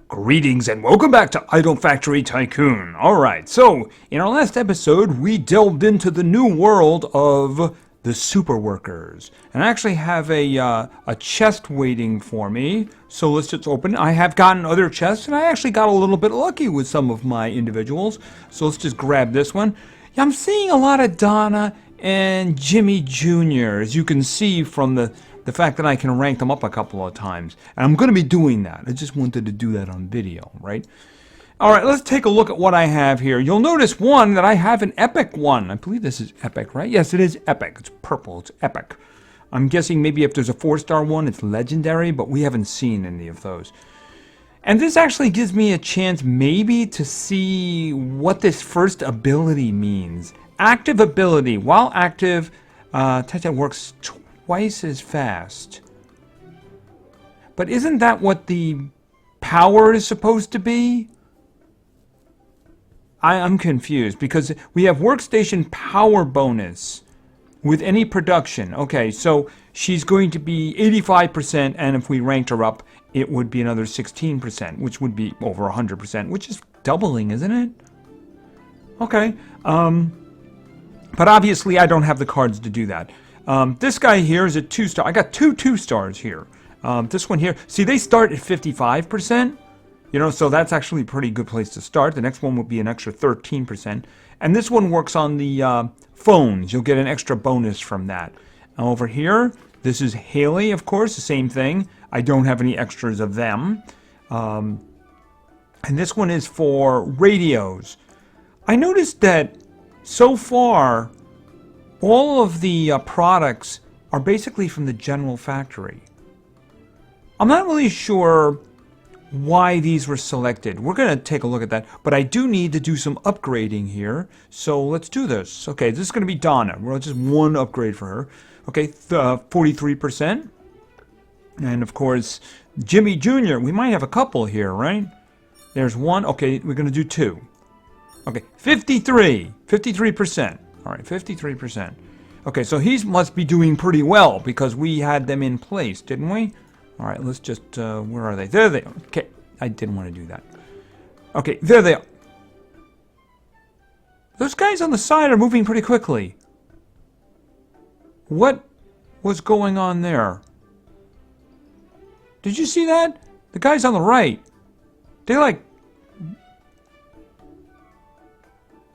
Greetings and welcome back to Idle Factory Tycoon. Alright, so in our last episode we delved into the new world of the super workers. And I actually have a chest waiting for me, so let's just open it. I have gotten other chests and I actually got a little bit lucky with some of my individuals. So let's just grab this one. Yeah, I'm seeing a lot of Donna and Jimmy Jr. as you can see from the fact that I can rank them up a couple of times. And I'm going to be doing that. I just wanted to do that on video, right? Alright, let's take a look at what I have here. You'll notice, one, that I have an epic one. I believe this is epic, right? Yes, it is epic. It's purple. It's epic. I'm guessing maybe if there's a 4-star one, it's legendary, but we haven't seen any of those. And this actually gives me a chance maybe to see what this first ability means. Active ability. While active, Titan works twice as fast. But isn't that what the power is supposed to be? I'm confused because we have workstation power bonus with any production. Okay, so she's going to be 85%, and if we ranked her up, it would be another 16%, which would be over 100%, which is doubling, isn't it? Okay, but obviously I don't have the cards to do that. This guy here is a 2-star. I got two 2-stars here. This one here, see, they start at 55%. You know, so that's actually a pretty good place to start. The next one would be an extra 13%. And this one works on the phones. You'll get an extra bonus from that. Over here, this is Haley, of course, the same thing. I don't have any extras of them. And this one is for radios. I noticed that so far, all of the products are basically from the general factory. I'm not really sure why these were selected. We're going to take a look at that, but I do need to do some upgrading here, so let's do this. Okay, this is going to be Donna. Well, just one upgrade for her. Okay, 43%. And of course, Jimmy Jr., we might have a couple here, right? There's one. Okay, we're going to do two. Okay, 53%. All right, 53%. Okay, so he must be doing pretty well because we had them in place, didn't we? All right, let's just, where are they? There they are. Okay, I didn't want to do that. Okay, there they are. Those guys on the side are moving pretty quickly. What was going on there? Did you see that? The guys on the right. They like...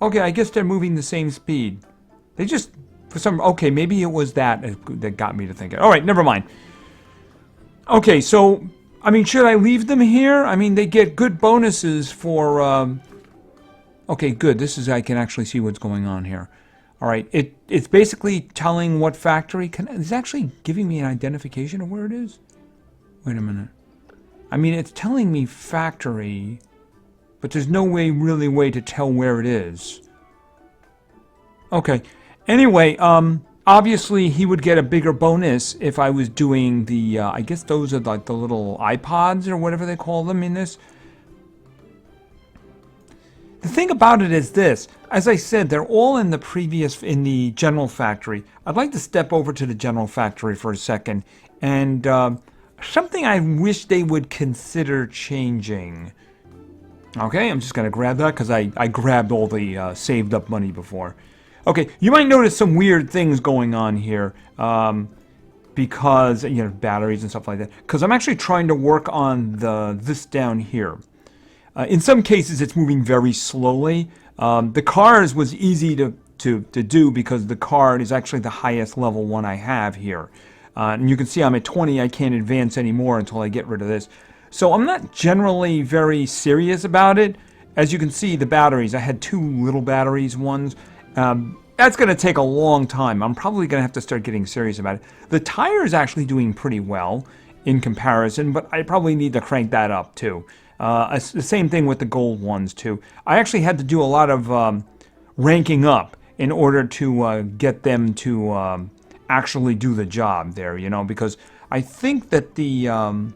Okay, I guess they're moving the same speed. They just, for some... Okay, maybe it was that got me to thinking. All right, never mind. Okay, so, I mean, should I leave them here? I mean, they get good bonuses for, Okay, good. This is, I can actually see what's going on here. All right, it's basically telling what factory... It's actually giving me an identification of where it is. Wait a minute. I mean, it's telling me factory, but there's no really way to tell where it is. Okay. Anyway, obviously, he would get a bigger bonus if I was doing the, I guess those are like the little iPods or whatever they call them in this. The thing about it is this. As I said, they're all in the general factory. I'd like to step over to the general factory for a second. And something I wish they would consider changing. Okay, I'm just going to grab that because I grabbed all the saved up money before. Okay, you might notice some weird things going on here because, you know, batteries and stuff like that. Because I'm actually trying to work on this down here. In some cases, it's moving very slowly. The cars was easy to do because the card is actually the highest level one I have here. And you can see I'm at 20. I can't advance anymore until I get rid of this. So I'm not generally very serious about it. As you can see, the batteries, I had two little batteries ones. That's going to take a long time. I'm probably going to have to start getting serious about it. The tire is actually doing pretty well in comparison, but I probably need to crank that up too. The same thing with the gold ones too. I actually had to do a lot of ranking up in order to get them to actually do the job there, you know, because I think that the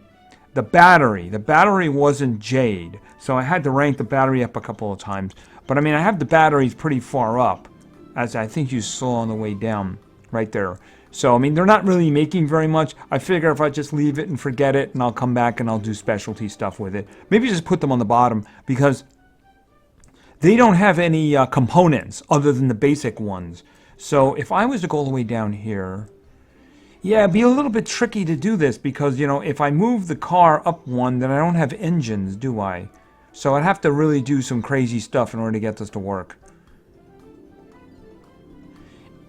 battery wasn't Jade, so I had to rank the battery up a couple of times. But I mean, I have the batteries pretty far up, as I think you saw on the way down, right there. So, I mean, they're not really making very much. I figure if I just leave it and forget it, and I'll come back and I'll do specialty stuff with it. Maybe just put them on the bottom, because they don't have any components other than the basic ones. So if I was to go all the way down here, yeah, it'd be a little bit tricky to do this, because, you know, if I move the car up one, then I don't have engines, do I? So I'd have to really do some crazy stuff in order to get this to work.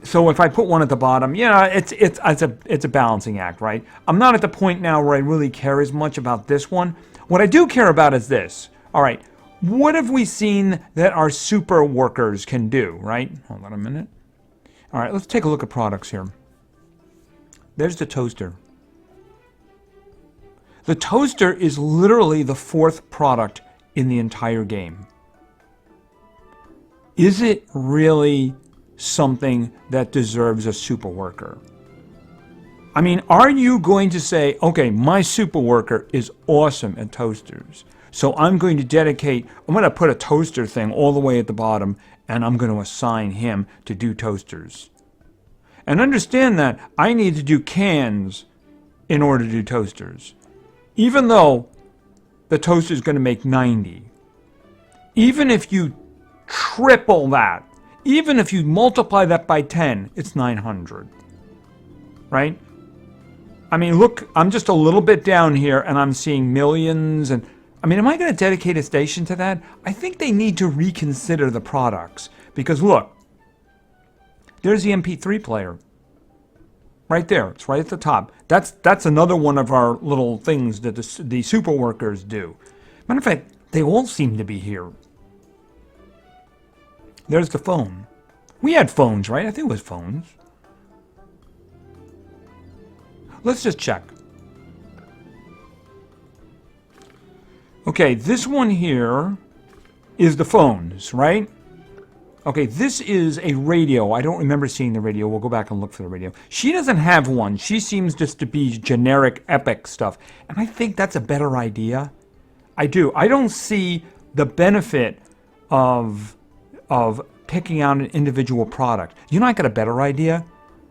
So if I put one at the bottom, yeah, it's a balancing act, right? I'm not at the point now where I really care as much about this one. What I do care about is this. All right, what have we seen that our super workers can do, right? Hold on a minute. All right, let's take a look at products here. There's the toaster. The toaster is literally the 4th product in the entire game. Is it really something that deserves a super worker? I mean, are you going to say, okay, my super worker is awesome at toasters, so I'm going to put a toaster thing all the way at the bottom, and I'm going to assign him to do toasters. And understand that I need to do cans in order to do toasters. Even though the toaster is going to make 90. Even if you triple that, even if you multiply that by 10, it's 900. Right? I mean, look, I'm just a little bit down here and I'm seeing millions. And I mean, am I going to dedicate a station to that? I think they need to reconsider the products. Because look, there's the MP3 player. Right there. It's right at the top. That's another one of our little things that the super workers do. Matter of fact, they all seem to be here. There's the phone. We had phones, right? I think it was phones. Let's just check. Okay, this one here is the phones, right? Okay, this is a radio. I don't remember seeing the radio. We'll go back and look for the radio. She doesn't have one. She seems just to be generic epic stuff. And I think that's a better idea. I do. I don't see the benefit of picking out an individual product. You know, I got a better idea.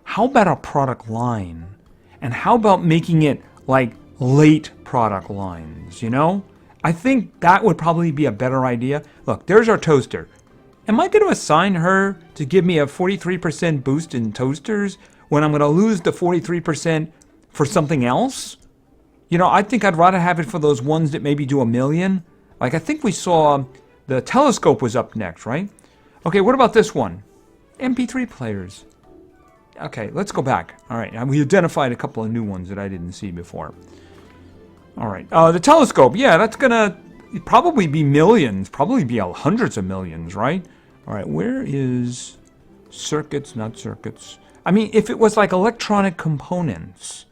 How about a product line? And how about making it like late product lines, you know? I think that would probably be a better idea. Look, there's our toaster. Am I going to assign her to give me a 43% boost in toasters when I'm going to lose the 43% for something else? You know, I think I'd rather have it for those ones that maybe do $1 million. Like, I think we saw the telescope was up next, right? Okay, what about this one? MP3 players. Okay, let's go back. All right, now we identified a couple of new ones that I didn't see before. All right, the telescope. Yeah, that's going to probably be millions, probably be hundreds of millions, right? All right, where is circuits, not circuits? I mean, if it was like electronic components,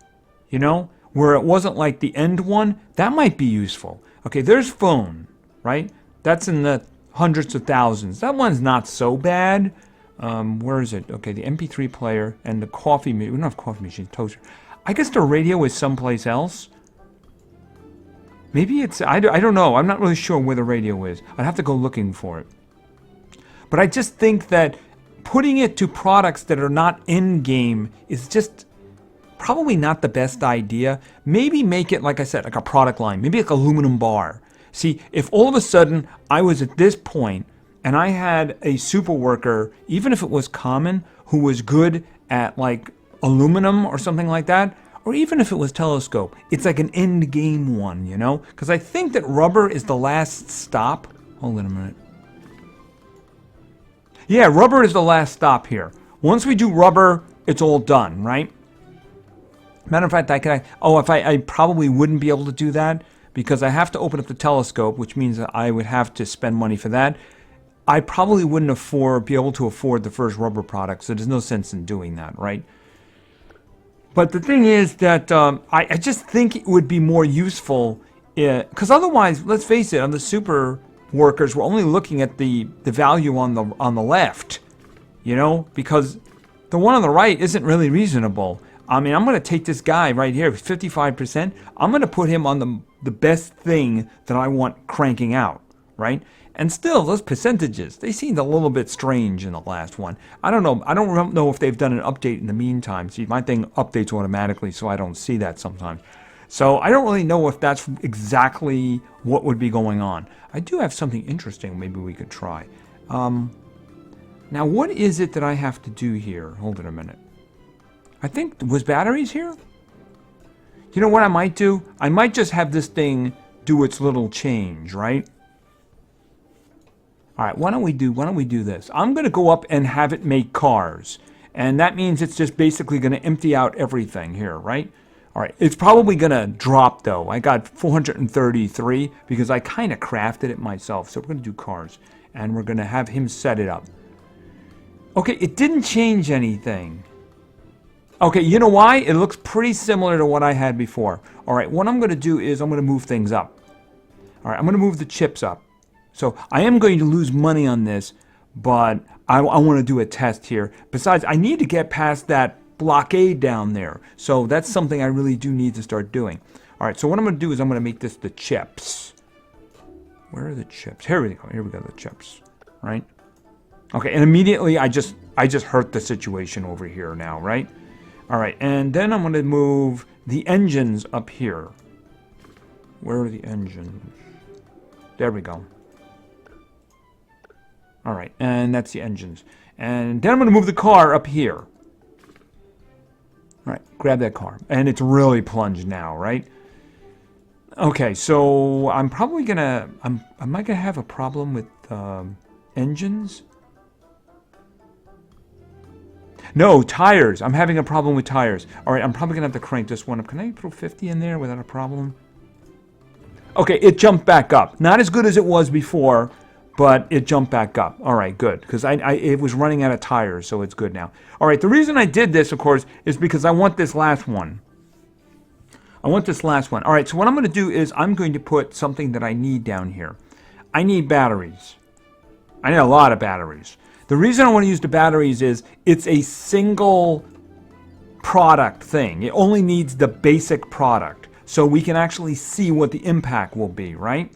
you know, where it wasn't like the end one, that might be useful. Okay, there's phone, right? That's in the hundreds of thousands. That one's not so bad. Where is it? Okay, the MP3 player and the coffee machine. We don't have coffee machine, toaster. I guess the radio is someplace else. Maybe it's, I don't know. I'm not really sure where the radio is. I'd have to go looking for it. But I just think that putting it to products that are not in-game is just probably not the best idea. Maybe make it, like I said, like a product line. Maybe like aluminum bar. See, if all of a sudden I was at this point and I had a super worker, even if it was common, who was good at like aluminum or something like that, or even if it was telescope, it's like an end game one, you know? Because I think that rubber is the last stop. Hold on a minute. Yeah, rubber is the last stop here. Once we do rubber, it's all done, right? Matter of fact, I probably wouldn't be able to do that because I have to open up the telescope, which means that I would have to spend money for that. I probably wouldn't be able to afford the first rubber product, so there's no sense in doing that, right? But the thing is that I just think it would be more useful, because otherwise, let's face it, on the super workers, we're only looking at the value on the left, you know, because the one on the right isn't really reasonable. I mean, I'm going to take this guy right here, 55%. I'm going to put him on the best thing that I want cranking out, right? And still, those percentages, they seemed a little bit strange in the last one. I don't know. I don't know if they've done an update in the meantime. See, my thing updates automatically, so I don't see that sometimes. So I don't really know if that's exactly what would be going on. I do have something interesting maybe we could try. Now, what is it that I have to do here? Hold it a minute. I think, was batteries here? You know what I might do? I might just have this thing do its little change, right? All right, why don't we do this? I'm going to go up and have it make cars. And that means it's just basically going to empty out everything here, right? All right, it's probably going to drop, though. I got 433 because I kind of crafted it myself. So we're going to do cars, and we're going to have him set it up. Okay, it didn't change anything. Okay, you know why? It looks pretty similar to what I had before. All right, what I'm going to do is I'm going to move things up. All right, I'm going to move the chips up. So I am going to lose money on this, but I want to do a test here. Besides, I need to get past that blockade down there. So that's something I really do need to start doing. All right, so what I'm going to do is I'm going to make this the chips. Where are the chips? Here we go. Here we go, the chips. Right? Okay, and immediately I just hurt the situation over here now, right? All right, and then I'm going to move the engines up here. Where are the engines? There we go. All right, and that's the engines. And then I'm going to move the car up here. All right, grab that car. And it's really plunged now, right? Okay, so I'm probably going to... am I going to have a problem with engines? No, tires. I'm having a problem with tires. All right, I'm probably going to have to crank this one up. Can I throw 50 in there without a problem? Okay, it jumped back up. Not as good as it was before, but it jumped back up. All right, good, because it was running out of tires, so it's good now. All right, the reason I did this, of course, is because I want this last one. I want this last one. All right, so what I'm going to do is I'm going to put something that I need down here. I need batteries. I need a lot of batteries. The reason I want to use the batteries is it's a single product thing. It only needs the basic product. So we can actually see what the impact will be, right?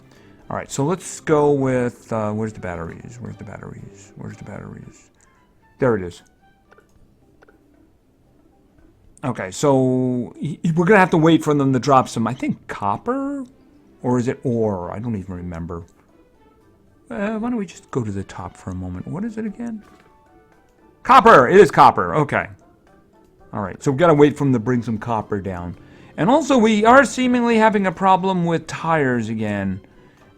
All right, so let's go with, where's the batteries? Where's the batteries? Where's the batteries? There it is. Okay, so we're going to have to wait for them to drop some, I think, copper? Or is it ore? I don't even remember. Why don't we just go to the top for a moment? What is it again? Copper! It is copper. Okay. All right, so we've got to wait for them to bring some copper down. And also, we are seemingly having a problem with tires again.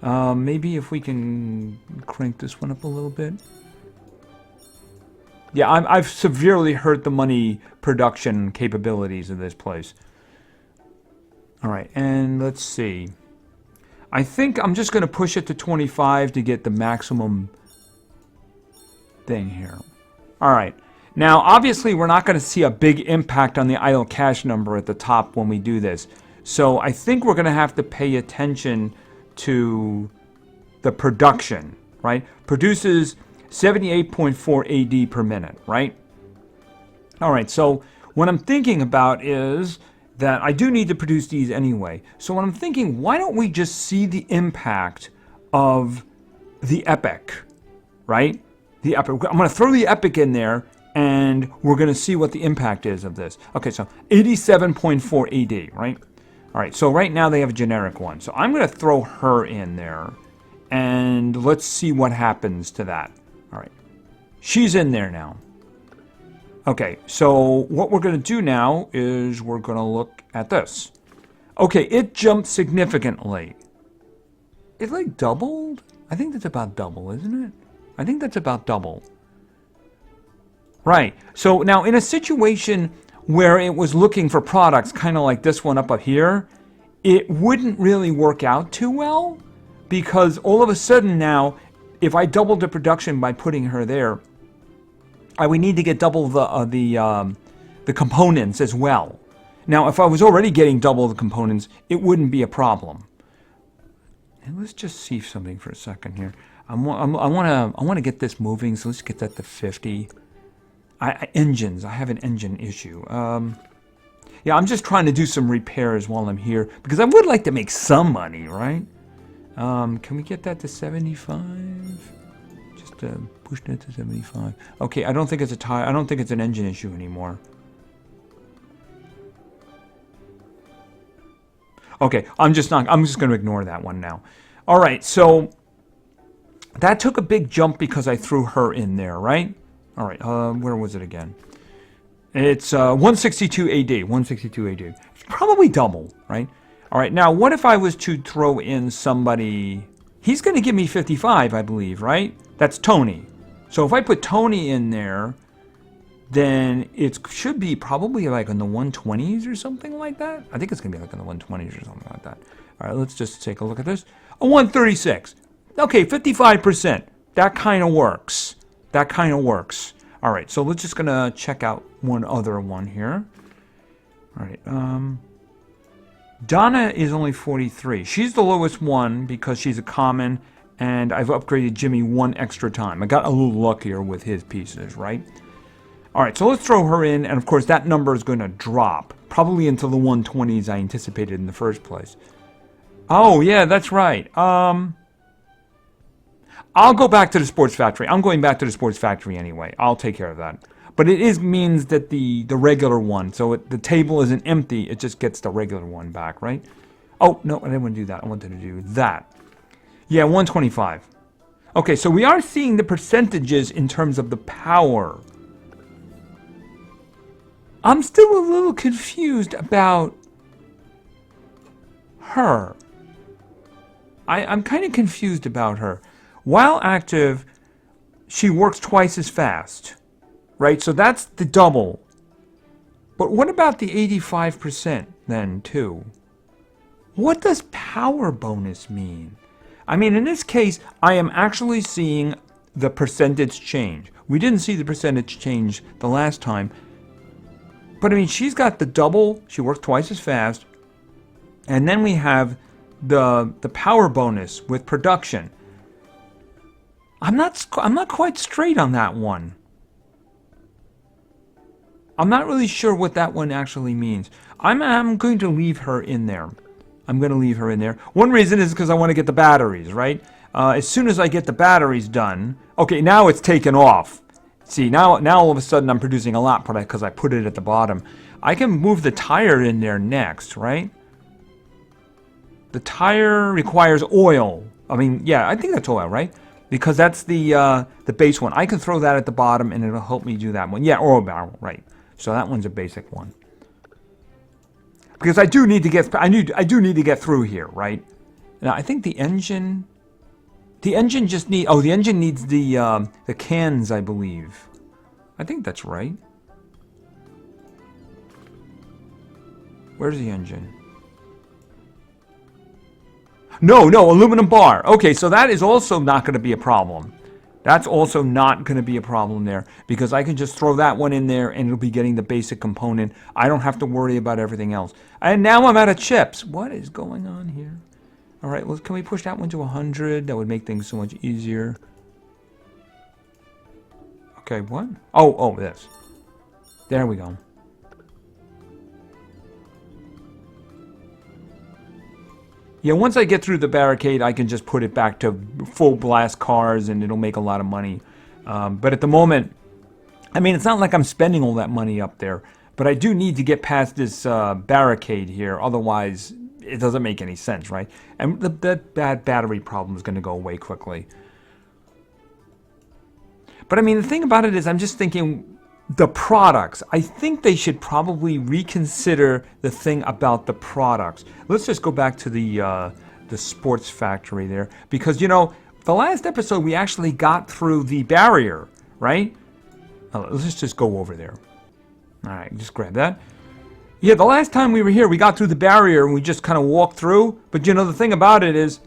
Maybe if we can crank this one up a little bit. Yeah, I've severely hurt the money production capabilities of this place. All right, and let's see. I think I'm just going to push it to 25 to get the maximum thing here. All right. Now, obviously, we're not going to see a big impact on the idle cash number at the top when we do this. So I think we're going to have to pay attention to the production, right? Produces 78.4 AD per minute, right? All right, so what I'm thinking about is that I do need to produce these anyway. So what I'm thinking, why don't we just see the impact of the epic, right? The epic. I'm going to throw the epic in there, and we're going to see what the impact is of this. Okay, so 87.4 AD, right? All right, so right now they have a generic one. So I'm going to throw her in there, and let's see what happens to that. All right, she's in there now. Okay, so what we're going to do now is we're going to look at this. Okay, it jumped significantly. It like doubled? I think that's about double, isn't it? I think that's about double. Right, so now in a situation where it was looking for products, kind of like this one up here, it wouldn't really work out too well, because all of a sudden now, if I doubled the production by putting her there, I would need to get double the components as well. Now, if I was already getting double the components, it wouldn't be a problem. And let's just see something for a second here. I want to get this moving, so let's get that to 50. Engines. I have an engine issue. Yeah, I'm just trying to do some repairs while I'm here, because I would like to make some money, right? Can we get that to 75? Just pushing it to 75. Okay, I don't think it's a tire. I don't think it's an engine issue anymore. Okay, I'm just going to ignore that one now. All right, so that took a big jump because I threw her in there, right? All right, where was it again? It's 162 AD, 162 AD. It's probably double, right? All right, now what if I was to throw in somebody? He's going to give me 55, I believe, right? That's Tony. So if I put Tony in there, then it should be probably like in the 120s or something like that. I think it's going to be like in the 120s or something like that. All right, let's just take a look at this. A 136. Okay, 55%. That kind of works. That kind of works. All right, so we're just going to check out one other one here. All right, Donna is only 43. She's the lowest one because she's a common, and I've upgraded Jimmy one extra time. I got a little luckier with his pieces, right? All right, so let's throw her in, and of course that number is going to drop, probably into the 120s I anticipated in the first place. Oh, yeah, that's right. I'll go back to the Sports Factory. I'm going back to the Sports Factory anyway. I'll take care of that. But it means that the regular one, so the table isn't empty, it just gets the regular one back, right? Oh, no, I didn't want to do that. I wanted to do that. Yeah, 125. Okay, so we are seeing the percentages in terms of the power. I'm still a little confused about her. I'm kind of confused about her. While active, she works twice as fast, right? So that's the double. But what about the 85% then, too? What does power bonus mean? I mean, in this case, I am actually seeing the percentage change. We didn't see the percentage change the last time. But I mean, she's got the double, she works twice as fast, and then we have the power bonus with production. I'm not quite straight on that one. I'm not really sure what that one actually means. I'm going to leave her in there. I'm going to leave her in there. One reason is because I want to get the batteries, right? As soon as I get the batteries done, okay, now it's taken off. See, now all of a sudden I'm producing a lot because I put it at the bottom. I can move the tire in there next, right? The tire requires oil. I mean, yeah, I think that's oil, right? Because that's the base one. I can throw that at the bottom and it'll help me do that one. Yeah, oil barrel, right. So that one's a basic one. Because I do need to get through here, right? Now I think the engine just needs the cans, I believe. I think that's right. Where's the engine? No, aluminum bar. Okay, so that is also not going to be a problem. That's also not going to be a problem there because I can just throw that one in there and it'll be getting the basic component. I don't have to worry about everything else. And now I'm out of chips. What is going on here? All right, well, can we push that one to 100? That would make things so much easier. Okay, what? Oh, this. There we go. Yeah, once I get through the barricade, I can just put it back to full blast cars and it'll make a lot of money. But at the moment, I mean, it's not like I'm spending all that money up there. But I do need to get past this barricade here. Otherwise, it doesn't make any sense, right? And that bad battery problem is going to go away quickly. But I mean, the thing about it is I'm just thinking the products. I think they should probably reconsider the thing about the products. Let's just go back to the Sports Factory there. Because, you know, the last episode we actually got through the barrier, right? Let's just go over there. All right, just grab that. Yeah, the last time we were here, we got through the barrier and we just kind of walked through. But, you know, the thing about it is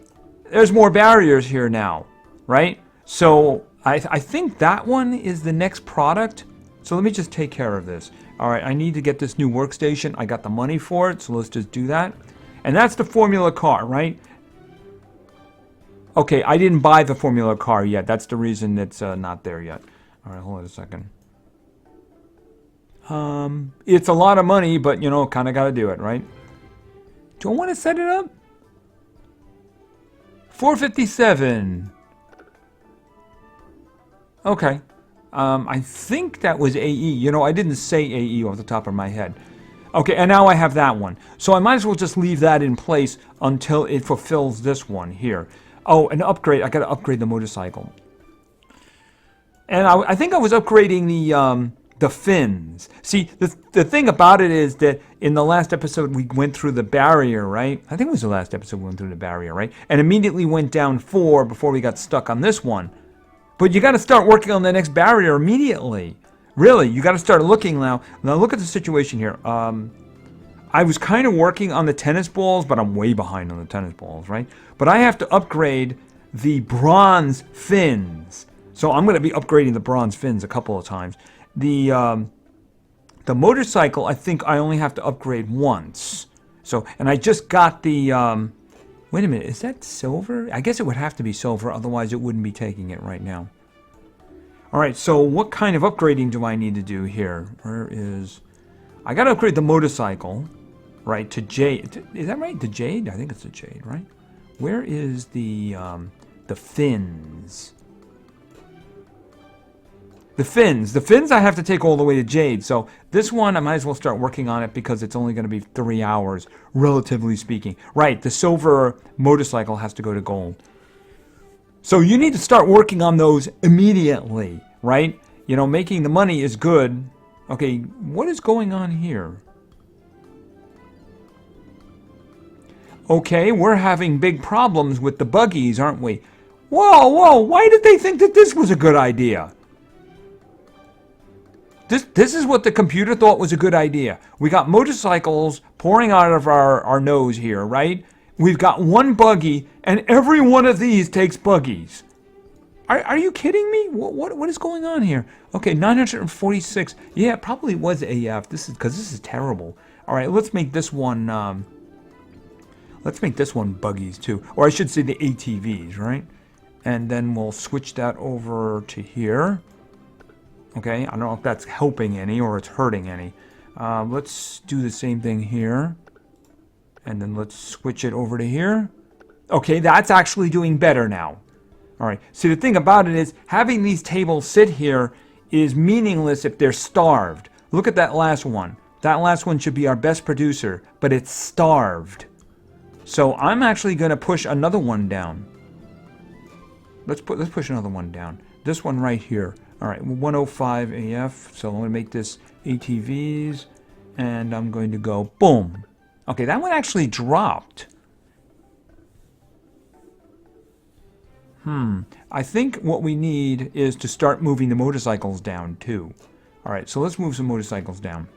there's more barriers here now, right? So I think that one is the next product. So let me just take care of this. All right, I need to get this new workstation. I got the money for it, so let's just do that. And that's the Formula car, right? Okay, I didn't buy the Formula car yet. That's the reason it's not there yet. All right, hold on a second. It's a lot of money, but, you know, kind of got to do it, right? Do I want to set it up? 457. Okay. I think that was AE. You know, I didn't say AE off the top of my head. Okay, and now I have that one. So I might as well just leave that in place until it fulfills this one here. Oh, an upgrade. I got to upgrade the motorcycle. And I think I was upgrading the fins. See, the thing about it is that in the last episode we went through the barrier, right? I think it was the last episode we went through the barrier, right? And immediately went down 4 before we got stuck on this one. But you got to start working on the next barrier immediately. Really, you got to start looking now. Now look at the situation here. I was kind of working on the tennis balls, but I'm way behind on the tennis balls, right? But I have to upgrade the bronze fins. So I'm going to be upgrading the bronze fins a couple of times. The motorcycle, I think I only have to upgrade once. So, and I just got the, wait a minute, is that silver? I guess it would have to be silver, otherwise it wouldn't be taking it right now. All right, so what kind of upgrading do I need to do here? Where is, I got to upgrade the motorcycle, right, to jade. Is that right, the jade? I think it's the jade, right? Where is the fins? The fins I have to take all the way to jade. So this one I might as well start working on it because it's only going to be 3 hours, relatively speaking. Right, the silver motorcycle has to go to gold. So you need to start working on those immediately, right? You know, making the money is good. Okay, what is going on here? Okay, we're having big problems with the buggies, aren't we? Whoa, why did they think that this was a good idea? This is what the computer thought was a good idea. We got motorcycles pouring out of our nose here, right? We've got one buggy, and every one of these takes buggies. Are you kidding me? What is going on here? Okay, 946. Yeah, it probably was AF. This is terrible. All right, let's make this one. Let's make this one buggies too, or I should say the ATVs, right? And then we'll switch that over to here. Okay, I don't know if that's helping any or it's hurting any. Let's do the same thing here. And then let's switch it over to here. Okay, that's actually doing better now. All right, see, the thing about it is having these tables sit here is meaningless if they're starved. Look at that last one. That last one should be our best producer, but it's starved. So I'm actually going to push another one down. Let's push another one down. This one right here. All right, 105 AF. So I'm going to make this ATVs, and I'm going to go boom. Okay, that one actually dropped. I think what we need is to start moving the motorcycles down too. All right, so let's move some motorcycles down.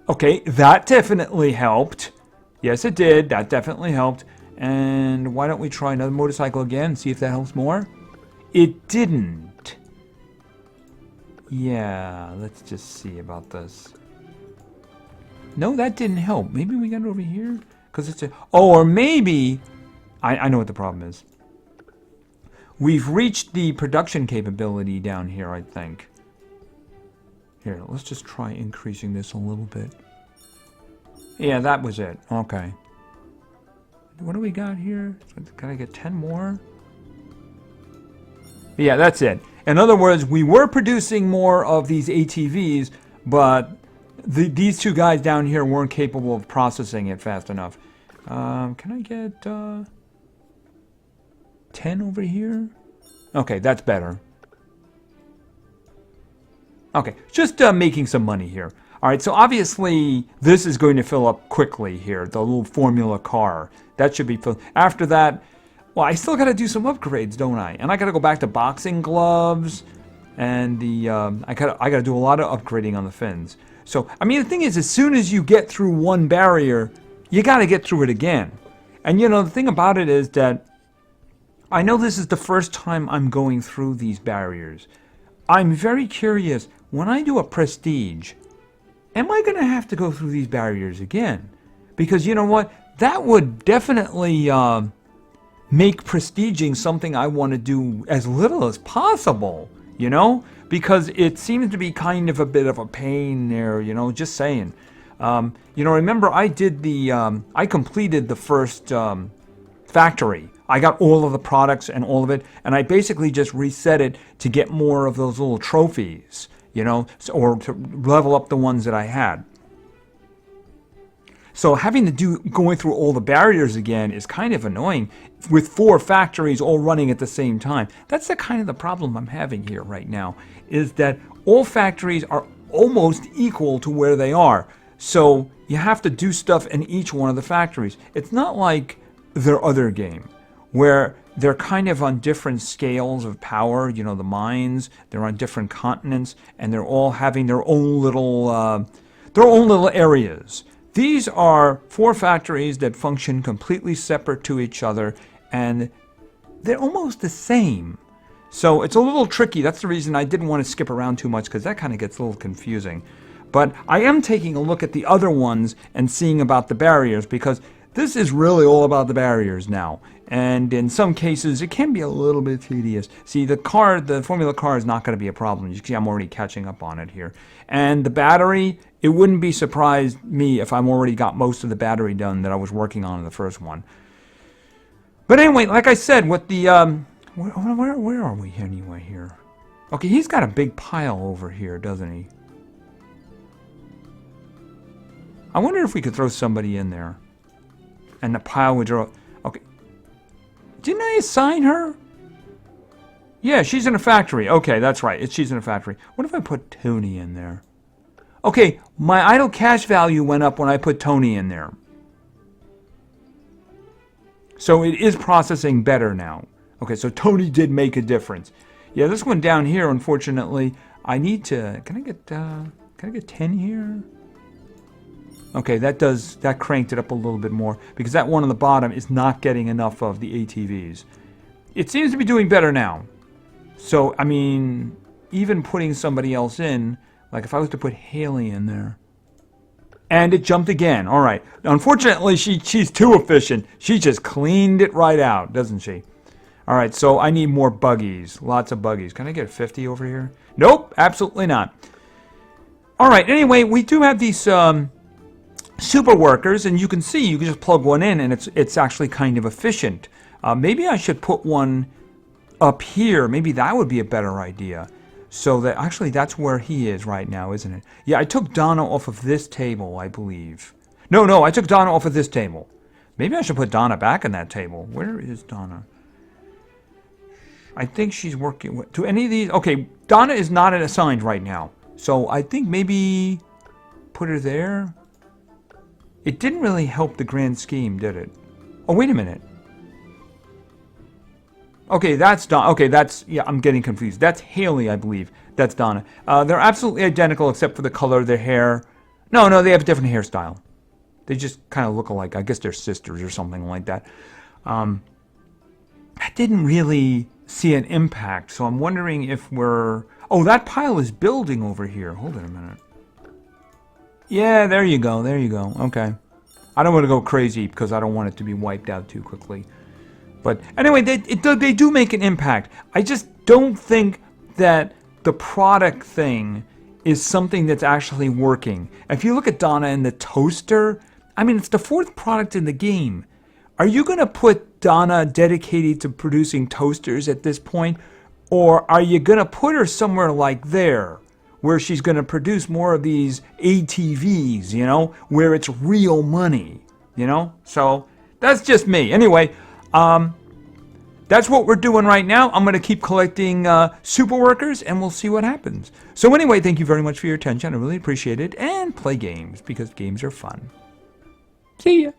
Okay, that definitely helped. Yes, it did. That definitely helped. And why don't we try another motorcycle again, see if that helps more? It didn't. Yeah, let's just see about this. No, that didn't help. Maybe we got it over here? Because it's a... Oh, or maybe... I know what the problem is. We've reached the production capability down here, I think. Here, let's just try increasing this a little bit. Yeah, that was it. Okay. What do we got here? Can I get 10 more? Yeah, that's it. In other words, we were producing more of these ATVs, but these two guys down here weren't capable of processing it fast enough. Can I get 10 over here? Okay, that's better. Okay, just making some money here. All right, so obviously this is going to fill up quickly here, the little Formula car. That should be filled. After that, well, I still got to do some upgrades, don't I? And I got to go back to boxing gloves, and the I got to do a lot of upgrading on the fins. So, I mean, the thing is, as soon as you get through one barrier, you got to get through it again. And you know, the thing about it is that I know this is the first time I'm going through these barriers. I'm very curious, when I do a prestige, am I going to have to go through these barriers again? Because you know what? That would definitely make prestiging something I want to do as little as possible, you know? Because it seems to be kind of a bit of a pain there, you know, just saying. You know, remember I did the, I completed the first factory. I got all of the products and all of it, and I basically just reset it to get more of those little trophies, you know, or to level up the ones that I had. So having to going through all the barriers again is kind of annoying with 4 factories all running at the same time. That's the kind of the problem I'm having here right now, is that all factories are almost equal to where they are. So you have to do stuff in each one of the factories. It's not like their other game, where they're kind of on different scales of power. You know, the mines, they're on different continents, and they're all having their own little areas. These are 4 factories that function completely separate to each other, and they're almost the same. So it's a little tricky. That's the reason I didn't want to skip around too much, because that kind of gets a little confusing. But I am taking a look at the other ones and seeing about the barriers, because this is really all about the barriers now. And in some cases, it can be a little bit tedious. See, the Formula car is not going to be a problem. You see, I'm already catching up on it here. And the battery, it wouldn't be surprised me if I'm already got most of the battery done that I was working on in the first one. But anyway, like I said, with the where are we anyway here? Okay, he's got a big pile over here, doesn't he? I wonder if we could throw somebody in there, and the pile would draw. Okay. Didn't I assign her? Yeah, she's in a factory. Okay, that's right. She's in a factory. What if I put Tony in there? Okay, my idle cash value went up when I put Tony in there. So it is processing better now. Okay, so Tony did make a difference. Yeah, this one down here, unfortunately, I need to... Can I get 10 here? Okay, that cranked it up a little bit more, because that one on the bottom is not getting enough of the ATVs. It seems to be doing better now. So, I mean, even putting somebody else in, like if I was to put Haley in there. And it jumped again. All right. Unfortunately, she's too efficient. She just cleaned it right out, doesn't she? All right, so I need more buggies. Lots of buggies. Can I get 50 over here? Nope, absolutely not. All right, anyway, we do have these super workers, and you can see you can just plug one in, and it's actually kind of efficient. Maybe I should put one up here. Maybe that would be a better idea. So that actually that's where he is right now, isn't it? Yeah, I took Donna off of this table, I believe. No, I took Donna off of this table. Maybe I should put Donna back in that table. Where is Donna? I think she's working with... To any of these... Okay, Donna is not assigned right now. So I think maybe put her there. It didn't really help the grand scheme, did it? Oh, wait a minute. Okay, that's Donna. Okay, that's... Yeah, I'm getting confused. That's Haley, I believe. That's Donna. They're absolutely identical except for the color of their hair. No, they have a different hairstyle. They just kind of look alike. I guess they're sisters or something like that. I didn't really see an impact, so I'm wondering if we're... Oh, that pile is building over here. Hold on a minute. Yeah, there you go. Okay. I don't want to go crazy because I don't want it to be wiped out too quickly. But anyway, they do make an impact. I just don't think that the product thing is something that's actually working. If you look at Donna and the toaster, I mean, it's the 4th product in the game. Are you going to put Donna dedicated to producing toasters at this point? Or are you going to put her somewhere like there, where she's going to produce more of these ATVs, you know, where it's real money, you know? So that's just me. Anyway, that's what we're doing right now. I'm going to keep collecting super workers, and we'll see what happens. So anyway, thank you very much for your attention. I really appreciate it. And play games, because games are fun. See ya.